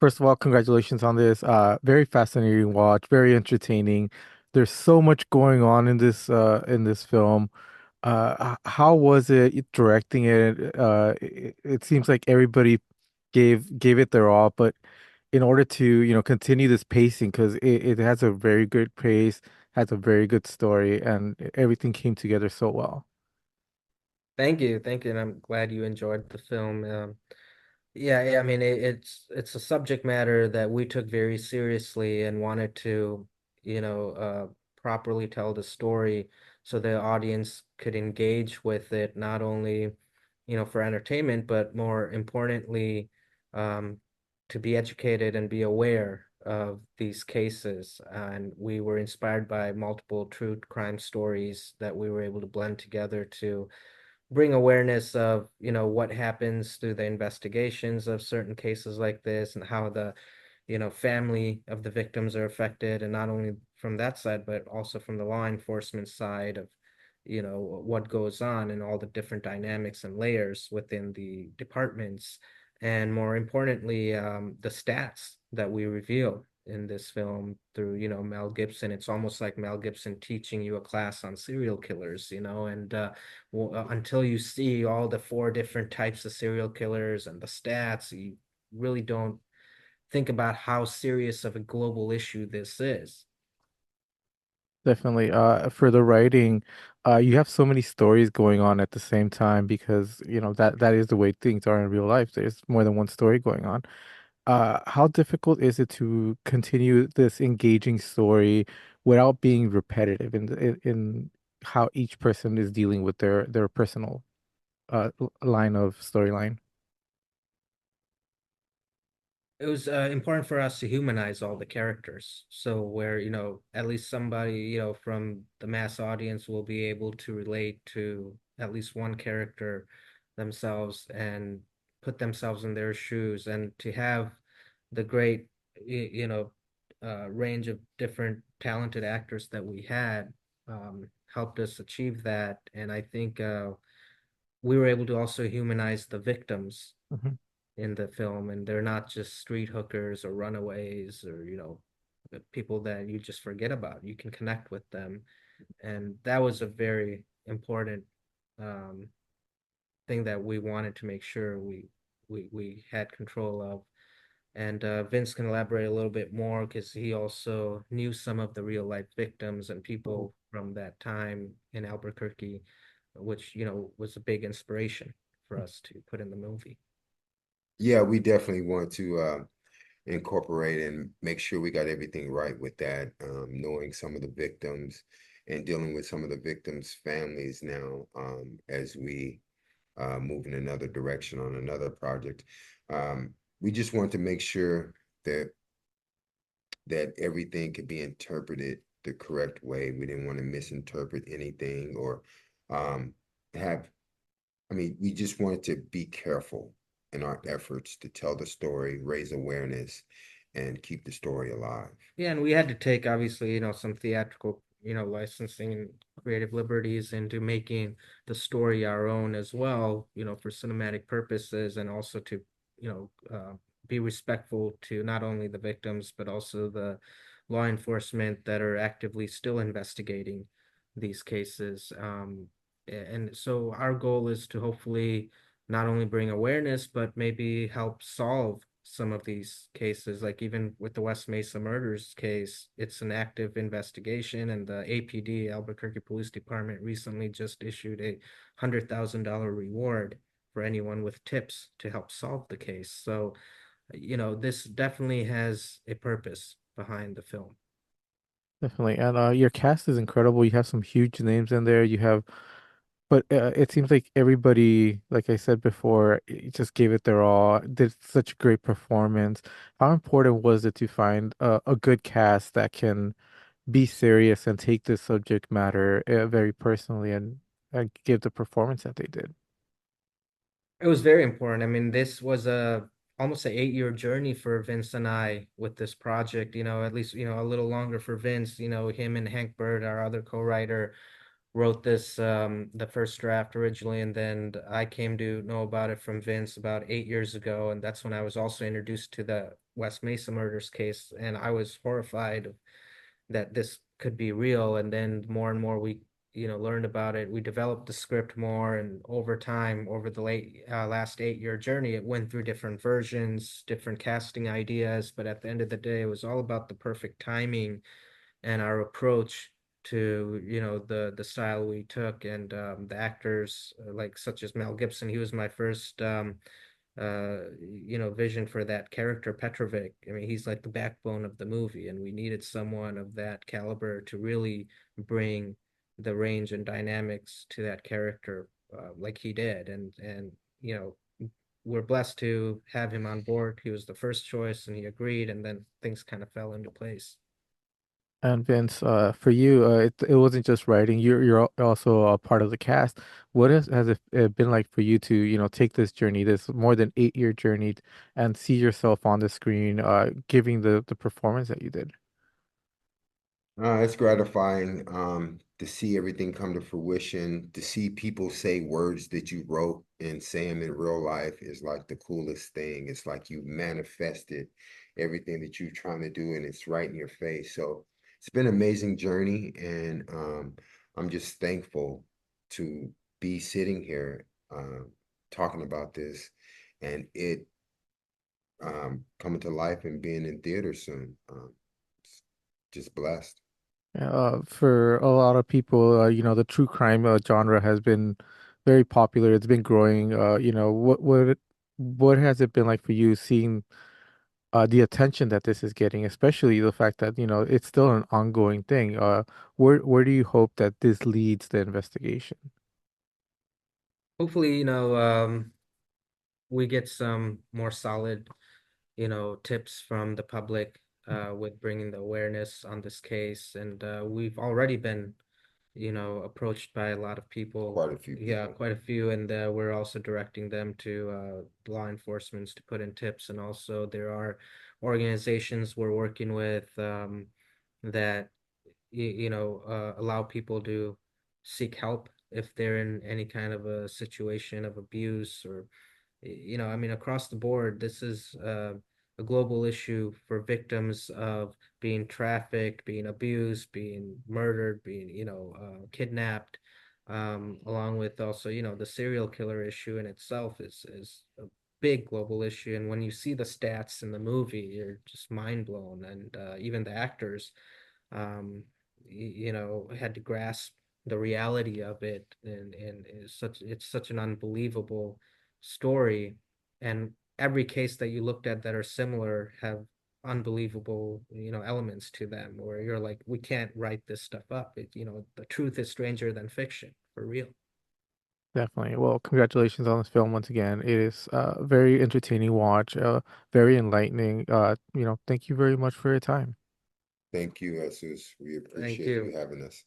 First of all, congratulations on this. Very fascinating watch, very entertaining. There's so much going on in this film. How was it directing it? It seems like everybody gave it their all, but in order to, continue this pacing, because it has a very good pace, has a very good story, and everything came together so well. Thank you, and I'm glad you enjoyed the film. Yeah, I mean it's a subject matter that we took very seriously and wanted to, you know, properly tell the story so the audience could engage with it, not only, for entertainment, but more importantly, um, to be educated and be aware of these cases. And we were inspired by multiple true crime stories that we were able to blend together to bring awareness of, what happens through the investigations of certain cases like this and how the, family of the victims are affected, and not only from that side, but also from the law enforcement side of, what goes on and all the different dynamics and layers within the departments. And more importantly, the stats that we reveal in this film through, Mel Gibson. It's almost like Mel Gibson teaching you a class on serial killers, and until you see all the four different types of serial killers and the stats, you really don't think about how serious of a global issue this is. Definitely. For the writing, you have so many stories going on at the same time because, that is the way things are in real life. There's more than one story going on. How difficult is it to continue this engaging story without being repetitive in how each person is dealing with their personal line of storyline? It was important for us to humanize all the characters. So where, at least somebody, from the mass audience will be able to relate to at least one character themselves and put themselves in their shoes, and to have the great, range of different talented actors that we had helped us achieve that. And I think we were able to also humanize the victims Mhm. in the film, and they're not just street hookers or runaways or, the people that you just forget about. You can connect with them, and that was a very important um, thing that we wanted to make sure we had control of. And Vince can elaborate a little bit more because he also knew some of the real life victims and Oh. people from that time in Albuquerque, which, was a big inspiration for us to put in the movie. Yeah, we definitely want to incorporate and make sure we got everything right with that, knowing some of the victims and dealing with some of the victims' families now as we move in another direction on another project. We just want to make sure that everything could be interpreted the correct way. We didn't want to misinterpret anything or um, have we just wanted to be careful in our efforts to tell the story, raise awareness, and keep the story alive. Yeah, and we had to take obviously, some theatrical, licensing and creative liberties into making the story our own as well, for cinematic purposes, and also to, be respectful to not only the victims but also the law enforcement that are actively still investigating these cases. And so our goal is to hopefully not only bring awareness but maybe help solve some of these cases. Like even with the West Mesa murders case, it's an active investigation, and the APD, Albuquerque Police Department, recently just issued a $100,000 reward for anyone with tips to help solve the case. So, this definitely has a purpose behind the film. Definitely. And your cast is incredible. You have some huge names in there. But it seems like everybody, like I said before, just gave it their all. Did such a great performance. How important was it to find a good cast that can be serious and take this subject matter very personally and give the performance that they did? It was very important. I mean, this was a almost an 8-year journey for Vince and I with this project, at least, a little longer for Vince, him and Hank Bird, our other co-writer, wrote this the first draft originally, and then I came to know about it from Vince about 8 years ago, and that's when I was also introduced to the West Mesa murders case, and I was horrified that this could be real. And then more and more we, learned about it. We developed the script more, and over time, over the last 8 year journey, it went through different versions, different casting ideas. But at the end of the day, it was all about the perfect timing and our approach to the style we took, and the actors, like such as Mel Gibson. He was my first vision for that character, Petrovick. I mean, he's like the backbone of the movie, and we needed someone of that caliber to really bring the range and dynamics to that character, like he did. And we're blessed to have him on board. He was the first choice, and he agreed, and then things kind of fell into place. And Vince, for you, it wasn't just writing. Also a part of the cast. What has it been like for you to, take this journey, this more than 8 year journey, and see yourself on the screen, giving the performance that you did? It's gratifying to see everything come to fruition, to see people say words that you wrote and say them in real life is like the coolest thing. It's like you manifested everything that you're trying to do and it's right in your face. So it's been an amazing journey, and I'm just thankful to be sitting here talking about this and it coming to life and being in theater soon. Just blessed. For a lot of people, the true crime genre has been very popular. It's been growing. What has it been like for you seeing the attention that this is getting, especially the fact that, it's still an ongoing thing. Where do you hope that this leads the investigation? Hopefully, we get some more solid, tips from the public with bringing the awareness on this case. And we've already been, approached by a lot of people. Quite a few Yeah, people. quite a few. And we're also directing them to law enforcements to put in tips. And also, there are organizations we're working with that, allow people to seek help if they're in any kind of a situation of abuse, or I mean, across the board, this is a global issue for victims of being trafficked, being abused, being murdered, being, kidnapped, along with also, the serial killer issue in itself is a big global issue. And when you see the stats in the movie, you're just mind blown. And even the actors, had to grasp the reality of it, and it's such an unbelievable story. And every case that you looked at that are similar have unbelievable, elements to them, where you're like, we can't write this stuff up. The truth is stranger than fiction, for real. Definitely. Well, congratulations on this film once again. It is a very entertaining watch, very enlightening. Thank you very much for your time. Thank you, Jesus. We Thank appreciate you you. having us.